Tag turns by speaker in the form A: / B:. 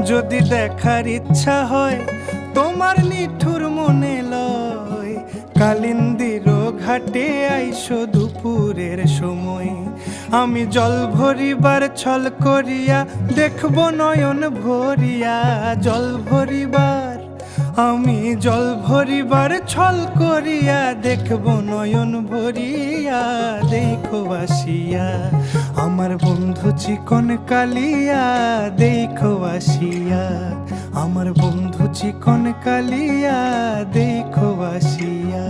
A: যদি দেখার ইচ্ছা হয় তোমার নিঠুর মনে লয়, কালিন্দির ঘাটে আইসো দুপুরের সময়। আমি জল ভরিবার ছল করিয়া দেখব নয়ন ভরিয়া, জল ভরিবার আমি জল ভরিবার ছল করিয়া দেখব নয়ন ভরিয়া। দেখো আসিয়া আমার বন্ধু চিকন কালিয়া, দেখো আসিয়া আমার বন্ধু চিকন কালিয়া, দেখো আসিয়া।